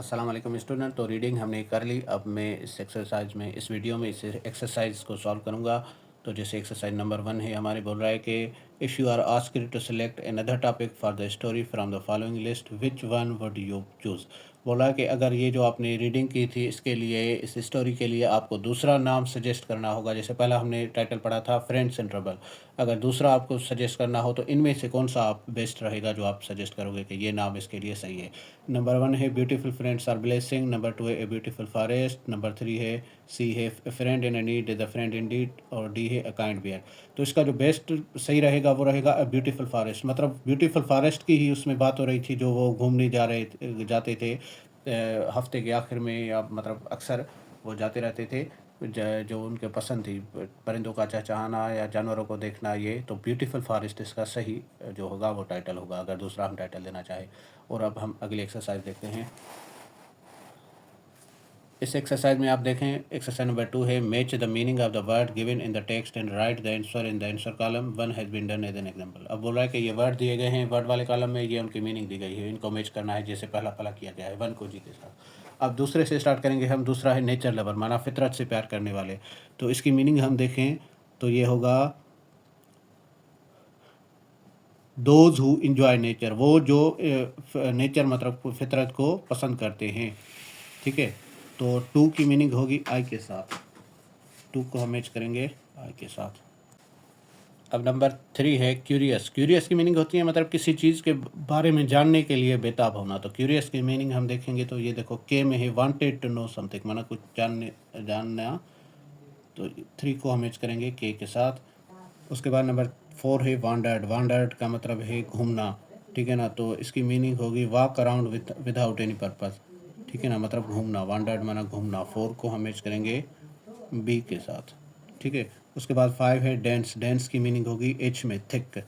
अस्सलाम वालेकुम स्टूडेंट। तो रीडिंग हमने कर ली। अब मैं इस वीडियो में इस एक्सरसाइज को सॉल्व करूंगा। तो जैसे एक्सरसाइज नंबर 1 है, हमारे बोल रहा है कि if you are asked to select another topic for the story from the following list, which one would you choose. बोला कि अगर ये जो आपने रीडिंग की थी इसके लिए, इस स्टोरी के लिए आपको दूसरा नाम सजेस्ट करना होगा। जैसे पहला हमने टाइटल पढ़ा था फ्रेंड्स इन ट्रबल। अगर दूसरा आपको सजेस्ट करना हो तो इनमें से कौन सा आप बेस्ट रहेगा जो आप सजेस्ट करोगे कि ये नाम इसके लिए सही है। नंबर 1 है beautiful friends are blessing. Number 2 है ए ब्यूटीफुल फॉरेस्ट। नंबर 3 है सी है friend in need is the friend indeed. और डी है अ काइंड बियर। तो इसका जो बेस्ट सही रहेगा वो रहेगा अ ब्यूटीफुल फॉरेस्ट। मतलब ब्यूटीफुल फॉरेस्ट की ही उसमें बात हो रही थी, जो वो घूमने जाते थे हफ्ते के आखिर में, या मतलब अक्सर वो जाते रहते थे। जो उनके पसंद थी, परिंदों का चहचहाना या जानवरों को देखना, ये तो ब्यूटीफुल फॉरेस्ट इसका सही जो होगा वो टाइटल होगा, अगर दूसरा हम टाइटल देना चाहें। और अब हम अगली एक्सरसाइज देखते हैं। इस एक्सरसाइज में आप देखें, एक्सरसाइज नंबर 2 है match the meaning of the word given in the text and write the answer in the answer column. One has been done as an example. अब बोल रहा है कि ये वर्ड दिए गए हैं, वर्ड वाले कॉलम में ये उनकी मीनिंग दी गई है, इनको मैच करना है जैसे पहला पहला किया गया है वन को जी के साथ। अब दूसरे से स्टार्ट करेंगे हम। दूसरा है नेचर लवर, माना फितरत से प्यार करने वाले। तो इसकी मीनिंग हम देखें तो ये होगा दोज हु इंजॉय नेचर, वो जो नेचर मतलब फितरत को पसंद करते हैं। ठीक है, तो टू की मीनिंग होगी आई के साथ। टू को हम मैच करेंगे आई के साथ। अब नंबर 3 है क्यूरियस। क्यूरियस की मीनिंग होती है मतलब किसी चीज़ के बारे में जानने के लिए बेताब होना। तो क्यूरियस की मीनिंग हम देखेंगे तो ये देखो के में है वांटेड टू नो समथिंग, माना कुछ जानना। तो 3 को हम मैच करेंगे के साथ। उसके बाद नंबर 4 है वांडर्ड। वांडर्ड का मतलब है घूमना। ठीक है ना, तो इसकी मीनिंग होगी walk around without any purpose. ठीक है ना, मतलब घूमना, वांडर्ड माना घूमना। 4 को हम मैच करेंगे बी के साथ। ठीक है, उसके बाद 5 है डेंस। डेंस की मीनिंग होगी एच में थिक,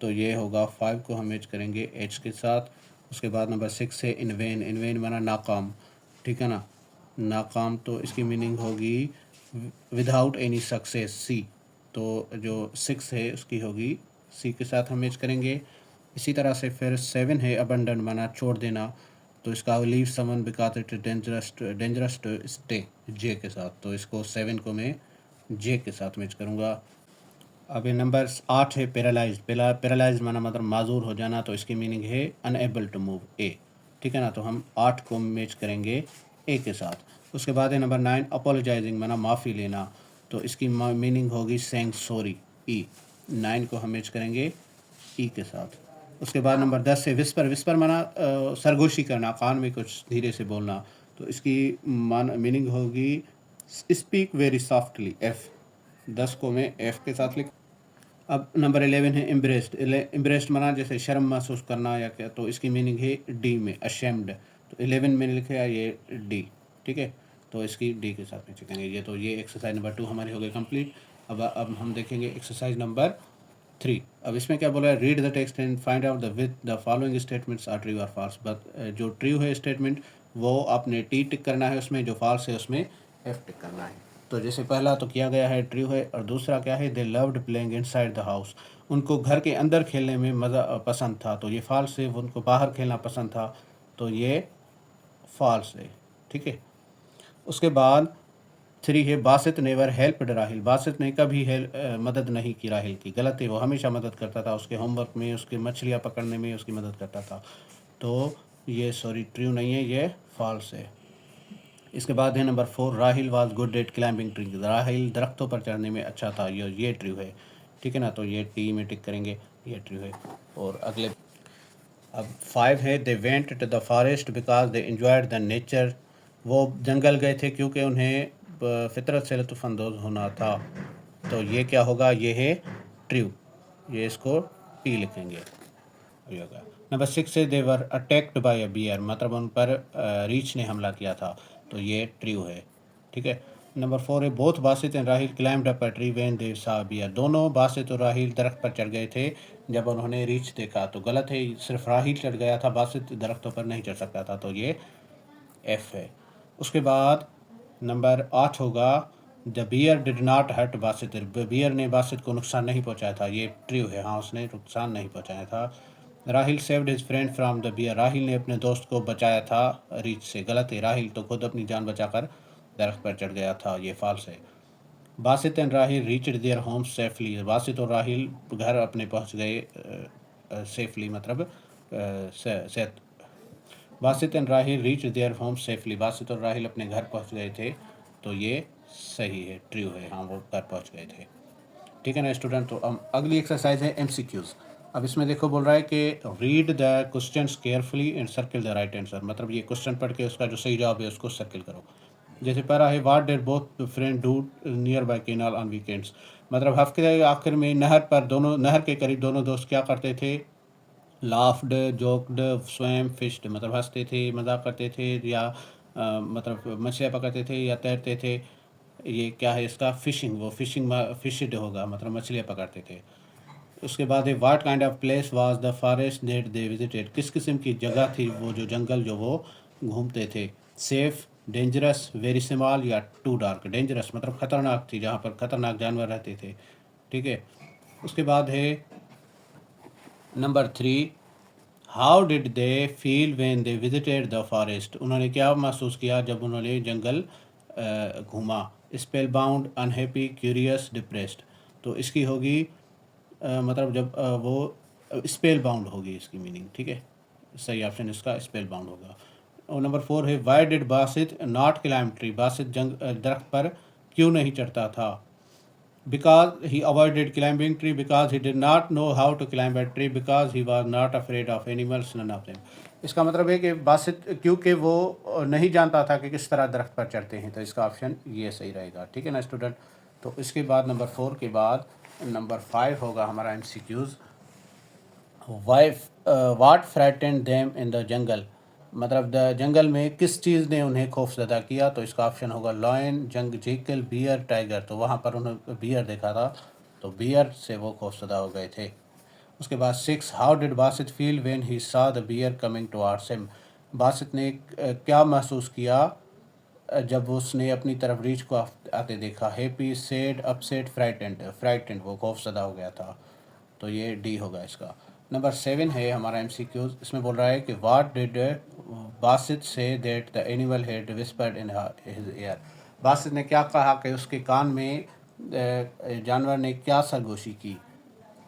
तो ये होगा 5 को हम मैच करेंगे एच के साथ। उसके बाद नंबर 6 है इनवेन। इनवेन माना नाकाम। ठीक है ना, नाकाम, तो इसकी मीनिंग होगी विदाउट एनी सक्सेस, सी। तो जो 6 है उसकी होगी सी के साथ हम मैच करेंगे। इसी तरह से फिर 7 है अबंडन माना छोड़ देना। तो इसका leave summon because it dangerous to stay, जे के साथ। तो इसको 7 को मैं जे के साथ मैच करूँगा। अब ये नंबर 8 है पैरालाइज। पैरालाइज माना मतलब माजूर हो जाना, तो इसकी मीनिंग है अनएबल टू मूव, ए। ठीक है ना, तो हम 8 को मैच करेंगे ए के साथ। उसके बाद है नंबर 9 अपोलोजाइजिंग माना माफ़ी लेना। तो इसकी मीनिंग होगी सेइंग सॉरी, ई। 9 को हम मैच करेंगे ई के साथ। उसके बाद नंबर 10 है विस्पर। विस्पर माना सरगोशी करना, कान में कुछ धीरे से बोलना। तो इसकी मीनिंग होगी स्पीक वेरी सॉफ्टली, एफ। 10 को मैं एफ के साथ लिख। अब नंबर 11 है एम्ब्रेस्ड। एम्ब्रेस्ड माना जैसे शर्म महसूस करना या क्या, तो इसकी मीनिंग है डी में अशेम्ड। तो 11 मैंने लिखा है ये डी। ठीक है, तो इसकी डी के साथ में चलेंगे। ये एक्सरसाइज नंबर 2 हमारी हो गई कंप्लीट। अब हम देखेंगे एक्सरसाइज नंबर 3। अब इसमें क्या बोला है, read the text and find out the following statements are true or false. But जो ट्रू है स्टेटमेंट वो आपने टी टिक करना है उसमें, जो फॉल्स है उसमें एफ टिक करना है। तो जैसे पहला तो किया गया है ट्रू है, और दूसरा क्या है, they loved playing inside the house. उनको घर के अंदर खेलने में मज़ा पसंद था, तो ये फॉल्स है। उनको बाहर खेलना पसंद था, तो ये फॉल्स है। ठीक है, उसके बाद 3 है बासित नेवर हेल्प्ड राहिल। बासित ने कभी मदद नहीं की राहिल की, गलत है। वो हमेशा मदद करता था, उसके होमवर्क में, उसके मछलियाँ पकड़ने में उसकी मदद करता था। तो ये सॉरी ट्रू नहीं है, ये फॉल्स है। इसके बाद है number 4 Rahil was good at climbing tree. Rahil दरख्तों पर चढ़ने में अच्छा था, ये ट्रू है। ठीक है ना, तो ये टी में टिक करेंगे, ये ट्रू है। और अगले अब 5 है they went to the forest because they enjoyed the nature. वो जंगल गए थे क्योंकि उन्हें फितरत से लुत्फ़अंदोज़ होना था। तो ये क्या होगा, ये है ट्रू, ये इसको टी लिखेंगे। ये होगा। नंबर 6 है दे वर अटैक्ड बाय अ बियर, मतलब उन पर रीछ ने हमला किया था, तो ये ट्रू है। ठीक है, नंबर 4 है both Basit and Rahil climbed up a tree when they saw bear. दोनों बासित और राहिल दरख्त पर चढ़ गए थे जब उन्होंने रीछ देखा। तो गलत है, सिर्फ राहिल चढ़ गया था, बासित दरख्तों पर नहीं चढ़ सकता था, तो ये एफ है। उसके बाद नंबर 8 होगा the bear did not hurt Basit. Bear ने बासित को नुकसान नहीं पहुंचाया था, ये ट्रू है। हाँ, उसने नुकसान नहीं पहुंचाया था। Rahil saved his friend from the bear, Rahil ने अपने दोस्त को बचाया था रीछ से। गलत है, राहिल तो खुद अपनी जान बचाकर दरख्त पर चढ़ गया था, ये फॉल्स है। Basit and Rahil reached their home safely, Basit और राहिल घर अपने पहुंच गए सेफली, मतलब सेहत। Basit and Rahil reach their home safely, Basit और राहिल अपने घर पहुंच गए थे, तो ये सही है, ट्रू है, हाँ वो घर पहुंच गए थे। ठीक है ना स्टूडेंट। तो अब अगली एक्सरसाइज है MCQs। अब इसमें देखो बोल रहा है कि read the questions carefully and circle the right answer, मतलब ये क्वेश्चन पढ़ के उसका जो सही जवाब है उसको सर्किल करो। जैसे पहला है what did both friend do near by canal on weekends, मतलब हफ्ते के आखिर में नहर के करीब दोनों दोस्त क्या करते थे? लाफ्ड, जोक्ड, स्वैम, फिश्ड, मतलब हंसते थे, मजाक करते थे, या मतलब मछलियाँ पकड़ते थे या तैरते थे। ये क्या है इसका? फिशिंग, वो फिशिड होगा, मतलब मछलियाँ पकड़ते थे। उसके बाद है what kind of place was the forest that they visited, किस किस्म की जगह थी वो जो जंगल जो वो घूमते थे? सेफ, डेंजरस, वेरी स्मॉल या टू डार्क। डेंजरस मतलब खतरनाक थी, जहाँ पर खतरनाक जानवर रहते थे। ठीक है। उसके बाद है number 3, how did they feel when they visited the forest, उन्होंने क्या महसूस किया जब उन्होंने जंगल घूमा? Spell bound, unhappy, curious, depressed. तो इसकी होगी मतलब जब वो स्पेल बाउंड होगी इसकी मीनिंग। ठीक है, सही ऑप्शन इसका स्पेल बाउंड होगा। और नंबर 4 है why did Basit not climb tree, Basit दरख्त पर क्यों नहीं चढ़ता था? because he avoided climbing tree, because he did not know how to climb a tree, because he was not afraid of animals, none of them। इसका मतलब है कि बासित क्योंकि वो नहीं जानता था कि किस तरह दरख्त पर चढ़ते हैं, तो इसका ऑप्शन ये सही रहेगा। ठीक है ना स्टूडेंट। तो इसके बाद नंबर 4 के बाद नंबर 5 होगा हमारा MCQs। What frightened them in the jungle, मतलब द जंगल में किस चीज़ ने उन्हें खौफजदा किया? तो इसका ऑप्शन होगा लॉयन, जंगल, बियर, टाइगर। तो वहाँ पर उन्होंने बियर देखा था, तो बियर से वो खौफजदा हो गए थे। उसके बाद 6, how did Basit feel when he saw the bear coming towards him, Basit ने क्या महसूस किया जब उसने अपनी तरफ रीछ को आते देखा? हैप्पी, सैड, अपसेट, फ्राइटेंड वो खौफजदा हो गया था, तो ये डी होगा इसका। नंबर 7 है हमारा MCQs। इसमें बोल रहा है कि what did Basit say that the animal had whispered in his year, Basit ने क्या कहा कि उसके कान में जानवर ने क्या सरगोशी की?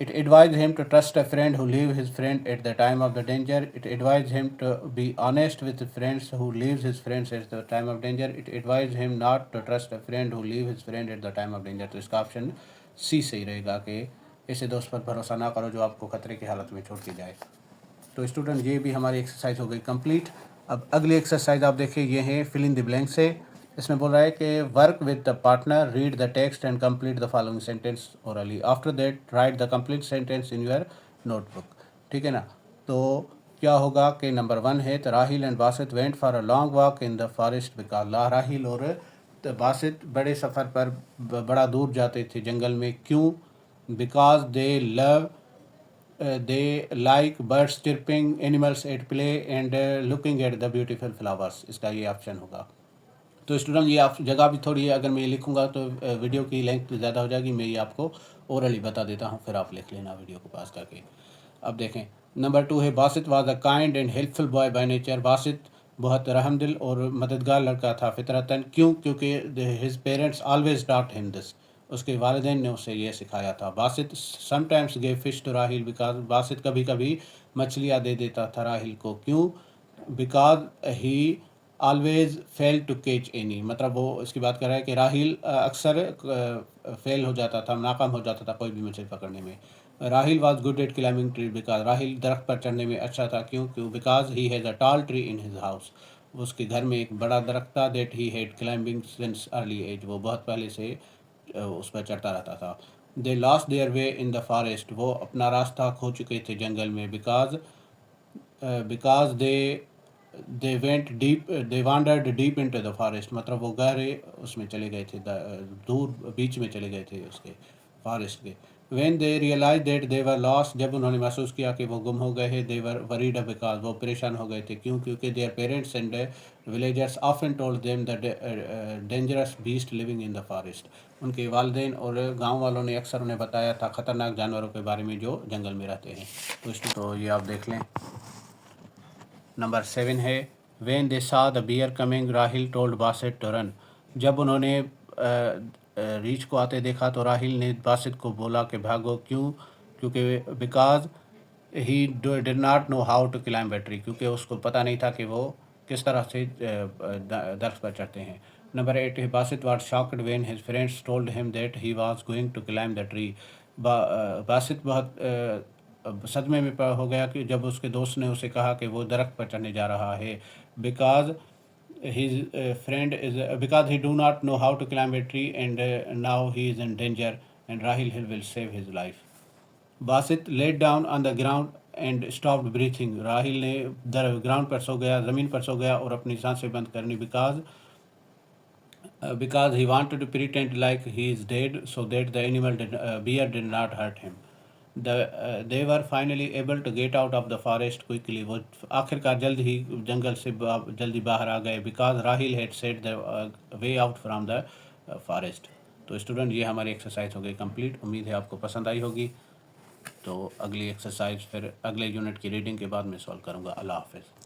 It advised him to trust a friend who leaves his friend at the time of the danger. It advised him to be honest with friends who leaves his friends at the time of danger. It advised him not to trust a friend who leaves his friend at the time of danger। तो इसका option C सही रहेगा कि ऐसे दोस्त पर भरोसा ना करो जो आपको खतरे की हालत में छोड़ के जाए। तो स्टूडेंट ये भी हमारी एक्सरसाइज हो गई कंप्लीट। अब अगली एक्सरसाइज आप देखिए, ये है फिल इन द ब्लैंक से। इसमें बोल रहा है कि work with the partner, read the text and complete the following sentence orally, after that right the complete sentence in your notebook. ठीक है ना। तो क्या होगा कि नंबर 1 है तो Rahil and Basit went for a long walk in the forest because, Rahil और बासित बड़े सफ़र पर बड़ा दूर जाते थे जंगल में, क्यों? Because they like birds chirping, animals at play and looking at the beautiful flowers। इसका ये ऑप्शन होगा। तो स्टूडेंट ये आप जगह भी थोड़ी है, अगर मैं लिखूंगा तो वीडियो की लेंथ ज़्यादा हो जाएगी, मैं ये आपको ओरली बता देता हूँ, फिर आप लिख लेना वीडियो को पास करके। अब देखें नंबर 2 है Basit was a kind and helpful boy by nature, Basit बहुत रहमदिल और मददगार लड़का था फितरतन, क्यों? क्योंकि his parents always taught him this, उसके वालिदैन ने उसे ये सिखाया था। Basit sometimes gave fish to Rahil because, Basit कभी कभी मछलियाँ दे देता था राहिल को, क्यों? Because he always fail to catch any, मतलब वो इसकी बात कर रहा है कि राहिल अक्सर फेल हो जाता था, नाकाम हो जाता था कोई भी मछली पकड़ने में। Rahil was good at climbing tree because, Rahil दरख्त पर चढ़ने में अच्छा था, क्यों? Because he has a tall tree in his house, उसके घर में एक बड़ा दरख्त था। That he had climbing since early age, वो बहुत पहले से उस पर चढ़ता रहता था। They lost their way in the forest, वो अपना रास्ता खो चुके थे जंगल में। Because they went deep, they wandered deep into the forest, मतलब वो गहरे उसमें चले गए थे, दूर बीच में चले गए थे उसके फॉरेस्ट के। When they realized that they were lost, जब उन्होंने महसूस किया कि वो गुम हो गए हैं, they were worried because वो परेशान हो गए थे। क्यों? क्योंकि their parents and villagers often told them that dangerous beast living in the forest। उनके वालिदैन और गांव वालों ने अक्सर उन्हें बताया था खतरनाक जानवरों के बारे में जो जंगल में रहते हैं। तो ये आप देख लें। नंबर 7 है When they saw the bear coming, Rahil told Basit to run। जब उन्होंने रीछ को आते देखा तो राहिल ने बासित को बोला कि भागो। क्यों? क्योंकि because he did not know how to climb a tree, क्योंकि उसको पता नहीं था कि वो किस तरह से दरख्त पर चढ़ते हैं। नंबर 8 है Basit was shocked when his friends told him that he was going to climb the tree। Basit बहुत सदमे में हो गया कि जब उसके दोस्त ने उसे कहा कि वो दरख्त पर चढ़ने जा रहा है। Because his friend is because he do not know how to climb a tree and now he is in danger and Rahil Hill will save his life। Basit laid down on the ground and stopped breathing। Rahil ने ground पर सो गया, ज़मीन पर सो गया और अपनी सांसें बंद करनी। because he wanted to pretend like he is dead so that the bear did not hurt him। they were finally able to get out of the forest quickly। वो आखिरकार जल्द ही जंगल से जल्दी बाहर आ गए। because Rahil had set the way out from the forest। तो student ये हमारी एक्सरसाइज हो गई कंप्लीट। उम्मीद है आपको पसंद आई होगी। तो अगली एक्सरसाइज फिर अगले यूनिट की रीडिंग के बाद मैं सॉल्व करूँगा। अल्लाह हाफ़िज़।